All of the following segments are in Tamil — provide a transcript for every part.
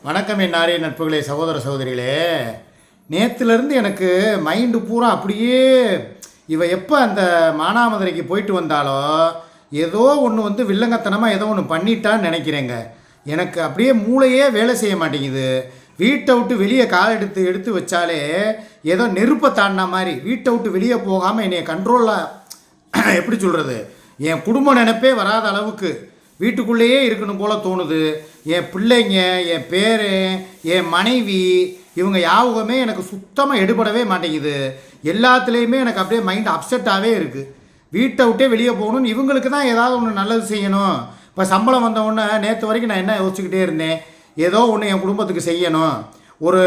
வணக்கம் என் நாரிய நட்புகளே, சகோதர சகோதரிகளே. நேற்றுலேருந்து எனக்கு மைண்டு பூரா அப்படியே இவ எப்போ அந்த மானாமதுரைக்கு போயிட்டு வந்தாலோ ஏதோ ஒன்று வில்லங்கத்தனமாக ஏதோ ஒன்று பண்ணிட்டான்னு நினைக்கிறேங்க. எனக்கு அப்படியே மூளையே வேலை செய்ய மாட்டேங்குது. வீட்டை விட்டு வெளியே கால் எடுத்து வச்சாலே ஏதோ நெருப்பை தாண்டின மாதிரி வீட்டை விட்டு வெளியே போகாமல் என்னைய கண்ட்ரோலில் எப்படி சொல்கிறது, என் குடும்ப நினைப்பே வராத அளவுக்கு வீட்டுக்குள்ளேயே இருக்கணும் போல தோணுது. என் பிள்ளைங்க, என் பேர், என் மனைவி, இவங்க யாவுமே எனக்கு சுத்தமாக எடுபடவே மாட்டேங்குது. எல்லாத்துலேயுமே எனக்கு அப்படியே மைண்ட் அப்செட்டாகவே இருக்குது. வீட்டை விட்டே வெளியே போகணும்னு இவங்களுக்கு தான் ஏதாவது ஒன்று நல்லது செய்யணும். இப்போ சம்பளம் வந்தவுடனே நேற்று வரைக்கும் நான் என்ன யோசிச்சுக்கிட்டே இருந்தேன், ஏதோ ஒன்று என் குடும்பத்துக்கு செய்யணும். ஒரு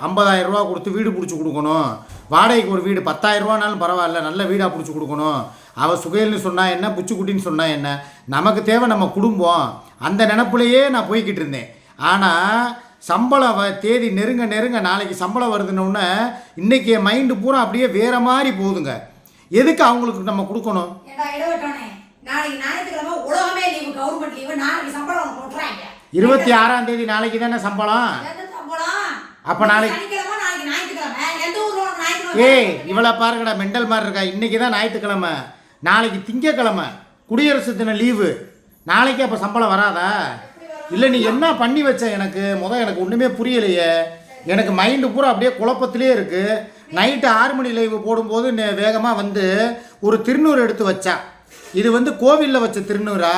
50,000 ரூபா கொடுத்து வீடு பிடிச்சி கொடுக்கணும். வாடகைக்கு ஒரு வீடு 10,000 ரூபானாலும் பரவாயில்ல, நல்ல வீடாக பிடிச்சி கொடுக்கணும். அவள் சுகைல்னு சொன்னால் என்ன, புச்சுக்குட்டின்னு சொன்னால் என்ன, நமக்கு தேவை நம்ம குடும்பம். அந்த நினப்புலையே நான் போய்கிட்டு இருந்தேன். ஆனால் சம்பளம் தேதி நெருங்க நாளைக்கு சம்பளம் வருதுன்னொன்னே இன்றைக்கி என் மைண்டு பூரா அப்படியே வேறு மாதிரி போகுதுங்க. எதுக்கு அவங்களுக்கு நம்ம கொடுக்கணும்? 26ஆம் தேதி நாளைக்கு தானே சம்பளம். அப்போ நாளைக்கு இவளை பாருங்கடா, மெண்டல் மாதிரி இருக்கா. இன்றைக்கி தான் ஞாயிற்றுக்கிழமை, நாளைக்கு திங்கக்கிழமை, குடியரசு தின லீவு. நாளைக்கு அப்போ சம்பளம் வராதா? இல்லை நீ என்ன பண்ணி வச்ச? எனக்கு எனக்கு ஒன்றுமே புரியலையே. எனக்கு மைண்டு பூரா அப்படியே குழப்பத்திலே இருக்குது. நைட்டு 6 மணி லைவு போடும்போது வேகமாக ஒரு திருநூறு எடுத்து வச்சா. இது கோவிலில் வச்ச திருநூறா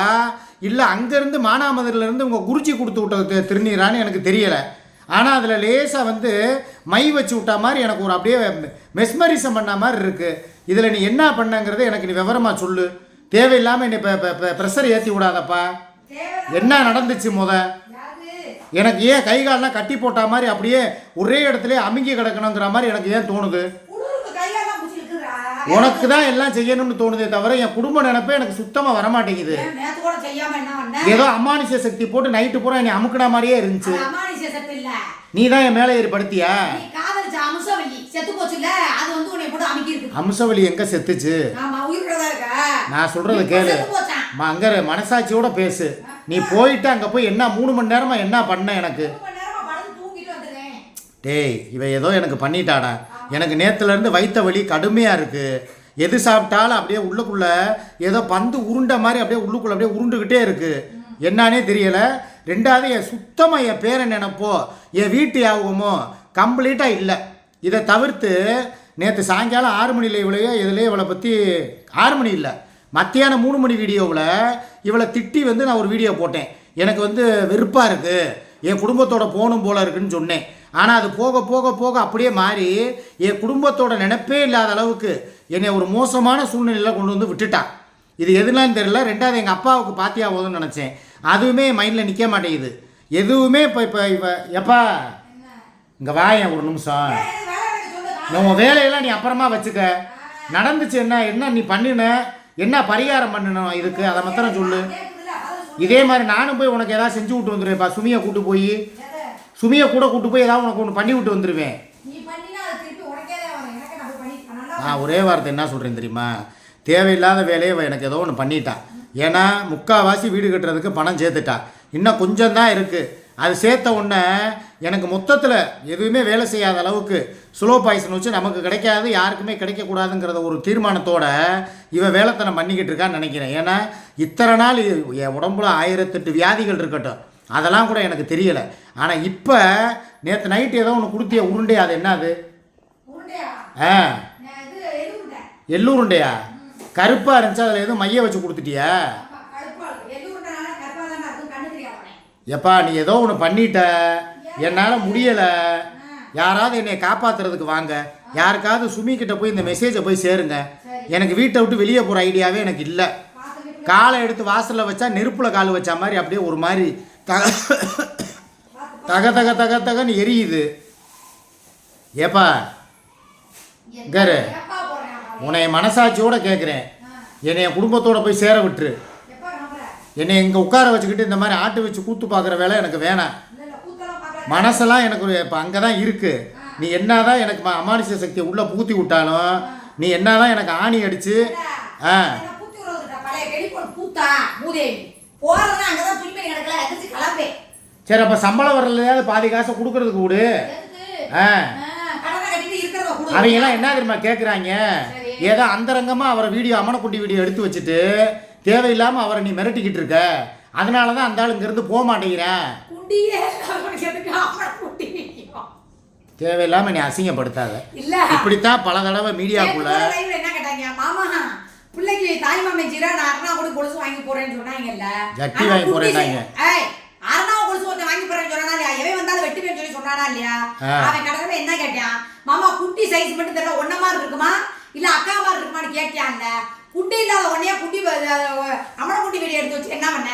இல்லை அங்கேருந்து மானாமதுரிலேருந்து உங்கள் குருஜி கொடுத்து விட்ட திருநீரான்னு எனக்கு தெரியலை. ஆனால் அதில் லேசாக மை வச்சு விட்டா மாதிரி எனக்கு ஒரு அப்படியே மெஸ்மரிசம் பண்ண மாதிரி இருக்குது. இதில் நீ என்ன பண்ணங்கிறத எனக்கு நீ விவரமாக சொல்லு. தேவையில்லாமல் என்னை இப்போ ப்ரெஷர் ஏற்றி விடாதப்பா. என்ன நடந்துச்சு எனக்கு ஏன் கை காலெலாம் கட்டி போட்ட மாதிரி அப்படியே ஒரே இடத்துல அமுங்கி கிடக்கணுங்கிற மாதிரி எனக்கு ஏன் தோணுது? உனக்கு தான் எல்லாம் செய்யணும்னு தோணுதே தவிர என் குடும்ப நினைப்பே எனக்கு சுத்தமாக வரமாட்டேங்குது. ஏதோ அமானுஷ சக்தி போட்டு நைட்டு பூரா என்னை அமுக்கின மாதிரியே இருந்துச்சு. நீ தான் என் மேலே ஏறி படுத்தியா? அம்சவலி எங்க செத்துச்சு? நான் சொல்றது கேளு, அங்க மனசாட்சியோட பேசு. நீ போயிட்டு அங்க போய் என்ன 3 மணி நேரமா என்ன பண்ண? எனக்கு டேய் இவ ஏதோ எனக்கு பண்ணிட்டாடா. எனக்கு நேற்றுலேருந்து வயிற்ற வலி கடுமையாக இருக்குது. எது சாப்பிட்டாலும் அப்படியே உள்ளுக்குள்ளே ஏதோ பந்து உருண்டை மாதிரி அப்படியே உள்ளுக்குள்ளே அப்படியே உருண்டுக்கிட்டே இருக்குது. என்னானே தெரியலை. ரெண்டாவது என் சுத்தமாக என் பேரை நினைப்போ என் வீட்டு யாபகமோ கம்ப்ளீட்டாக இல்லை. இதை தவிர்த்து நேற்று சாயங்காலம் 6 மணி லைவ்லையோ இதுலேயே இவளை பற்றி 6 மணி இல்லை, மத்தியானம் 3 மணி வீடியோவில் இவளை திட்டி நான் ஒரு வீடியோ போட்டேன். எனக்கு வெறுப்பாக இருக்குது, என் குடும்பத்தோட போகணும் போல இருக்குன்னு சொன்னேன். ஆனால் அது போக போக போக அப்படியே மாறி என் குடும்பத்தோட நினைப்பே இல்லாத அளவுக்கு என்னை ஒரு மோசமான சூழ்நிலையில் கொண்டு விட்டுட்டான். இது எதுனான்னு தெரியல. ரெண்டாவது எங்கள் அப்பாவுக்கு பாத்தியா போதும்னு நினச்சேன். அதுவுமே மைண்டில் நிற்க மாட்டேங்குது எதுவுமே. இப்போ எப்பா இங்கே வாயேன் ஒரு நிமிஷம். உன் வேலையெல்லாம் நீ அப்புறமா வச்சுக்க. நடந்துச்சு என்ன நீ பண்ணின, என்ன பரிகாரம் பண்ணணும் இதுக்கு, அதை மாத்திரம் சொல்லு. இதே மாதிரி நானும் போய் உனக்கு ஏதாவது செஞ்சு விட்டு வந்துடுவேன்ப்பா. சுமியை கூட்டு போய் ஏதாவது உனக்கு ஒன்று பண்ணி விட்டு வந்துடுவேன். ஒரே வார்த்தை என்ன சொல்கிறேன் தெரியுமா, தேவையில்லாத வேலையை எனக்கு ஏதோ ஒன்று பண்ணிட்டான். ஏன்னா 3/4 வீடு கட்டுறதுக்கு பணம் சேர்த்துட்டா. இன்னும் கொஞ்சம் தான் இருக்குது. அது சேர்த்த உடனே எனக்கு மொத்தத்தில் எதுவுமே வேலை செய்யாத அளவுக்கு ஸ்லோ பாய்சன் வச்சு நமக்கு கிடைக்காது, யாருக்குமே கிடைக்கக்கூடாதுங்கிறத ஒரு தீர்மானத்தோட இவன் வேலைத்தனம் பண்ணிக்கிட்டு இருக்கான்னு நினைக்கிறேன். ஏன்னா இத்தனை நாள் என் உடம்புல 1008 வியாதிகள் இருக்கட்டும், அதெல்லாம் கூட எனக்கு தெரியலை. ஆனால் இப்போ நேற்று நைட்டு ஏதோ ஒன்று கொடுத்திய உருண்டை, அது என்னது? எள்ளுருண்டையா? கருப்பாக இருந்துச்சு, அதில் எதுவும் மைய வச்சு கொடுத்துட்டியா? எப்பா நீ ஏதோ ஒன்று பண்ணிட்ட, என்னால் முடியலை. யாராவது என்னை காப்பாற்றுறதுக்கு வாங்க. யாருக்காவது சுமிக்கிட்ட போய் இந்த மெசேஜை போய் சேருங்க. எனக்கு வீட்டை விட்டு வெளியே போகிற ஐடியாவே எனக்கு இல்லை. காலை எடுத்து வாசலில் வச்சா நெருப்பில் கால் வச்ச மாதிரி அப்படியே ஒரு மாதிரி தகன்னு எரியுது. ஏப்பா கரு, உன்னை மனசாட்சியோடு கேட்குறேன், என்னை என் குடும்பத்தோடு போய் சேர விட்டுரு. என்னை இங்கே உட்கார வச்சுக்கிட்டு இந்த மாதிரி ஆட்டு வச்சு கூத்து பார்க்குற வேலை எனக்கு வேணாம். மனசெல்லாம் எனக்கு இப்போ அங்கே தான் இருக்குது. நீ என்ன தான் எனக்கு அமானுஷ சக்தியை உள்ளே பூத்தி விட்டாலும், நீ என்ன தான் எனக்கு ஆணி அடித்து சரி அப்போ சம்பளம் வரலையாவது பாதி காசை கொடுக்கறதுக்கு விடு. அவங்கெல்லாம் என்ன தெரியுமா கேட்குறாங்க, ஏதோ அந்தரங்கமாக அவரை வீடியோ அமனக்குட்டி வீடியோ எடுத்து வச்சுட்டு தேவையில்லாமல் அவரை நீ மிரட்டிக்கிட்டு இருக்க, அதனால தான் அந்த ஆள் இங்கேருந்து போக மாட்டேங்கிறேன். தேவையில்லாமல் நீ அசிங்கப்படுத்தாத. இப்படித்தான் பல தடவை மீடியாக்குள்ள என்ன கேட்டாங்க, மாமா பிள்ளைக்கு தாய் மாமே ஜீரா நான் அரணா கூட கொலுசு வாங்கி போறேன்னு சொன்னாங்கல்ல, ஜட்டி வாங்கி போறேன்னாங்க. அரணா கொலுசு ஒருத்தன் வாங்கி போறேன்னு சொன்னா இல்லையா, எவன் வந்தாலும் வெட்டுவேன்னு சொல்லி சொன்னானா இல்லையா? அவன் கடைசியில என்ன கேட்டான், மாமா குட்டி சைஸ் மட்டும் தெரியல ஒன்ன மாதிரி இருக்குமா இல்ல அக்கா மாதிரி இருக்குமான்னு கேட்டியான்ல. குட்டி இல்லாத உடனே குட்டி அமன குட்டி வீடியோ எடுத்து வச்சு என்ன பண்ண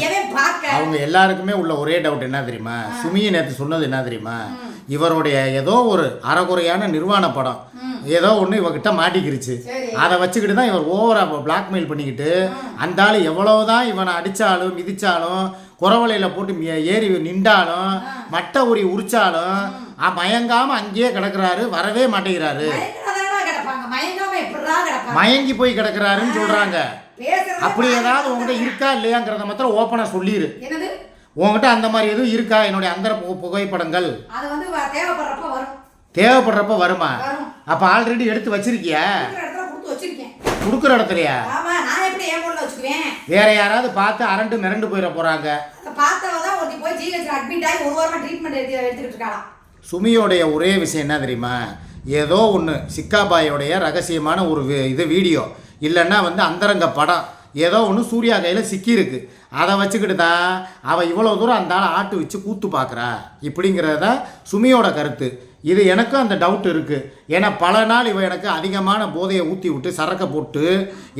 எவன் பார்க்க. அவங்க எல்லாருக்குமே உள்ள ஒரே டவுட் என்ன தெரியுமா, சுமியை நேற்று சொன்னது என்ன தெரியுமா, இவருடைய ஏதோ ஒரு அறகுறையான நிர்வாண படம் ஏதோ ஒன்று இவகிட்ட மாட்டிக்கிருச்சு, அதை வச்சுக்கிட்டு தான் இவர் ஓவரா பிளாக்மெயில் பண்ணிக்கிட்டு அந்த ஆள் எவ்வளவுதான் இவனை அடித்தாலும் மிதிச்சாலும் குறவலையில் போட்டு ஏறி நின்றாலும் மட்டை உரி உரிச்சாலும் மயங்காமல் அங்கேயே கிடக்குறாரு, வரவே மாட்டேங்கிறாரு, மயங்கி போய் கிடக்குறாருன்னு சொல்கிறாங்க. அப்படி ஏதாவது உங்ககிட்ட இருக்கா இல்லையாங்கிறத மாத்திரம் ஓப்பனாக சொல்லிடு. உங்ககிட்ட அந்த மாதிரி எதுவும் இருக்கா, என்னுடைய அந்த புகைப்படங்கள் தேவைப்படுறப்ப வருமா? அப்ப ஆல்ரெடி எடுத்து வச்சிருக்கியா? குடுக்குற இடத்துலயா? வேற யாராவது பார்த்து அரண்டு மிரண்டு போயிட போறாங்க. சுமியோடைய ஒரே விஷயம் என்ன தெரியுமா, ஏதோ ஒன்று சிக்காபாயோடைய ரகசியமான ஒரு வீடியோ இல்லைன்னா அந்தரங்க படம் ஏதோ ஒன்று சூர்யா கையில் சிக்கியிருக்கு, அதை வச்சுக்கிட்டு தான் அவள் இவ்வளோ தூரம் அந்த ஆளை ஆட்டு வச்சு கூத்து பார்க்குறா இப்படிங்கிறது தான் சுமியோட கருத்து. இது எனக்கும் அந்த டவுட் இருக்குது. ஏன்னா பல நாள் இவன் எனக்கு அதிகமான போதையை ஊற்றி விட்டு சரக்கை போட்டு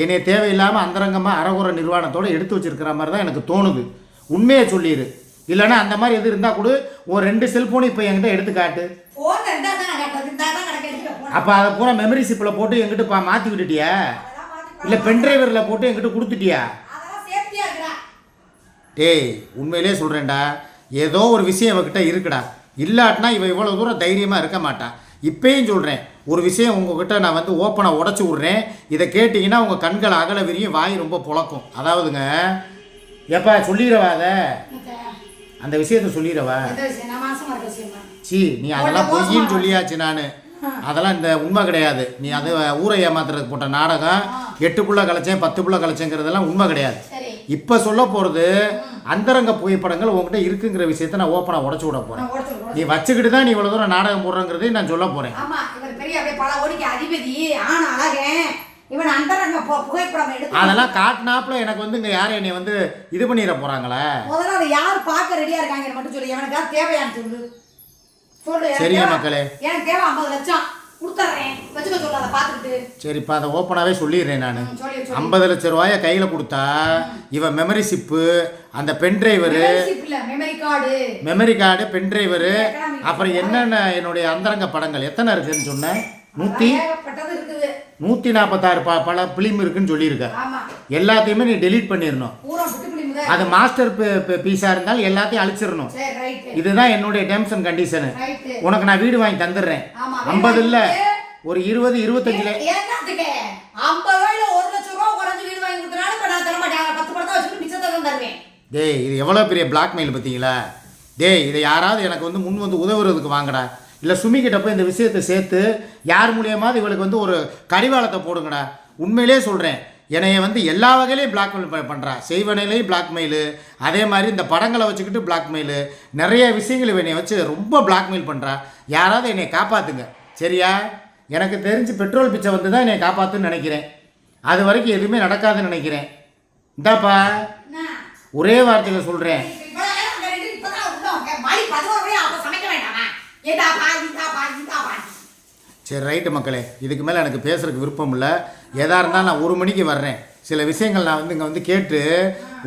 என்னை தேவையில்லாமல் அந்தரங்கமாக அறகுறை நிர்வாணத்தோடு எடுத்து வச்சுருக்கிற மாதிரி தான் எனக்கு தோணுது. உண்மையை சொல்லிடு, இல்லைன்னா அந்த மாதிரி எது இருந்தால் கூட ஒரு 2 செல்ஃபோன் இப்போ என்கிட்ட எடுத்து காட்டு. அப்போ அதை பூரா மெமரி சிப்பில் போட்டு எங்கிட்ட மாற்றி விட்டுட்டியா, இல்லை பென்ட்ரைவரில் போட்டு என்கிட்ட கொடுத்துட்டியா? டேய் உண்மையிலே சொல்கிறேன்டா, ஏதோ ஒரு விஷயம் இவகிட்ட இருக்குடா, இல்லாட்டினா இவன் இவ்வளோ தூரம் தைரியமாக இருக்க மாட்டான். இப்பயும் சொல்கிறேன், ஒரு விஷயம் உங்ககிட்ட நான் ஓப்பனாக உடச்சி விட்றேன், இதை கேட்டிங்கன்னா உங்கள் கண்கள் அகல விரியும், வாய் ரொம்ப புழக்கும். அதாவதுங்க எப்பா சொல்லிடவாத அந்த விஷயத்த சொல்லிடவா, சி நீ அதெல்லாம் பொய்யின்னு சொல்லியாச்சு, நான் அதெல்லாம் இந்த உண்மை கிடையாது. நீ அது ஊரை ஏமாத்துறதுக்கு போட்ட நாடகம் 8 புள்ள கலைச்சேன் 10 புள்ள கலைச்சேங்கிறதெல்லாம் உண்மை கிடையாது. இப்போ சொல்ல போகிறது அந்தரங்க புகைப்படங்கள் உங்ககிட்ட இருக்குங்கிற விஷயத்த நான் ஓப்பனாக உடச்சி விட போகிறேன். நீ வச்சுக்கிட்டு தான் நீ இவ்வளோ தூரம் நாடகம் போடுறங்கிறதையும் நான் சொல்ல போகிறேன். அதெல்லாம் காட்டினாப்புல எனக்கு இங்கே யாரும் என்னை இது பண்ணிட போகிறாங்களே. யார் பார்க்க ரெடியாக இருக்காங்க மட்டும் சொல்லி எனக்கு தேவையான சொல்லு. சரிங்க மக்களே, எனக்கு தேவை 50 லட்சம் கொடுத்துறேன், வச்சுக்க சொல்ல, அதை பார்த்துட்டு. சரிப்பா, அதை ஓப்பனாகவே சொல்லிடுறேன் நான். 50 லட்சம் ரூபாயை கையில் கொடுத்தா இவன் மெமரி சிப்பு, அந்த பென்ட்ரைவரு, மெமரி கார்டு, பென்ட்ரைவரு, அப்புறம் என்னென்ன என்னுடைய அந்தரங்க படங்கள் எத்தனை இருக்குன்னு சொன்னேன், 146 பல பிலிம் இருக்குன்னு சொல்லியிருக்க. எல்லாத்தையுமே நீ டெலீட் பண்ணிடணும். அது மாஸ்டர் பீஸாக இருந்தாலும் எல்லாத்தையும் அழிச்சிடணும். இதுதான் என்னுடைய டேர்ம்ஸ் அண்ட் கண்டிஷனு. உனக்கு நான் வீடு வாங்கி தந்துடுறேன். 50 இல்லை, ஒரு 20 25 டேய் இது எவ்வளோ பெரிய பிளாக்மெயில் பார்த்தீங்களா? டேய் இதை யாராவது எனக்கு முன் உதவுறதுக்கு வாங்கடா, இல்லை சுமிக்கிட்ட போய் இந்த விஷயத்தை சேர்த்து யார் மூலியமாவது இவளுக்கு ஒரு கடிவாளத்தை போடுங்கடா. உண்மையிலே சொல்கிறேன், என்னைய எல்லா வகையிலையும் பிளாக்மெயில் பண்ணுறா, செய்வனையிலையும் பிளாக்மெயிலு, அதே மாதிரி இந்த படங்களை வச்சுக்கிட்டு பிளாக்மெயிலு, நிறைய விஷயங்கள் என்னை வச்சு ரொம்ப பிளாக்மெயில் பண்ணுறா. யாராவது என்னை காப்பாற்றுங்க சரியா? எனக்கு தெரிஞ்சு பெட்ரோல் பிச்சை தான் என்னை காப்பாற்றுன்னு நினைக்கிறேன். அது வரைக்கும் எதுவுமே நடக்காதுன்னு நினைக்கிறேன். இந்தாப்பா ஒரே வார்த்தையில் சொல்கிறேன், சரி ரைட்டு மக்களே, இதுக்கு மேலே எனக்கு பேசுறதுக்கு விருப்பம் இல்லை. எதாக இருந்தாலும் நான் 1 மணிக்கு வர்றேன். சில விஷயங்கள் நான் இங்கே கேட்டு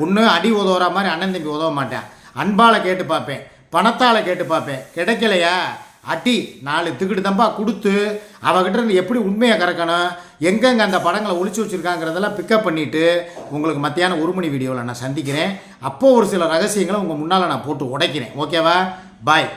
ஒன்று அடி உதவுற மாதிரி அண்ணன் தம்பி உதவ மாட்டேன், அன்பால் கேட்டு பார்ப்பேன், பணத்தால் கேட்டு பார்ப்பேன். கிடைக்கலையா அடி 4 திக்கிட்டு தம்பா கொடுத்து அவகிட்ட இருந்து எப்படி உண்மையை கறக்கணும், எங்கெங்கே அந்த படங்களை ஒழிச்சு வச்சுருக்காங்கிறதெல்லாம் பிக்கப் பண்ணிவிட்டு உங்களுக்கு மத்தியானம் 1 மணி வீடியோவில் நான் சந்திக்கிறேன். அப்போது ஒரு சில ரகசியங்களை உங்கள் முன்னால் நான் போட்டு உடைக்கிறேன். ஓகேவா? பாய்.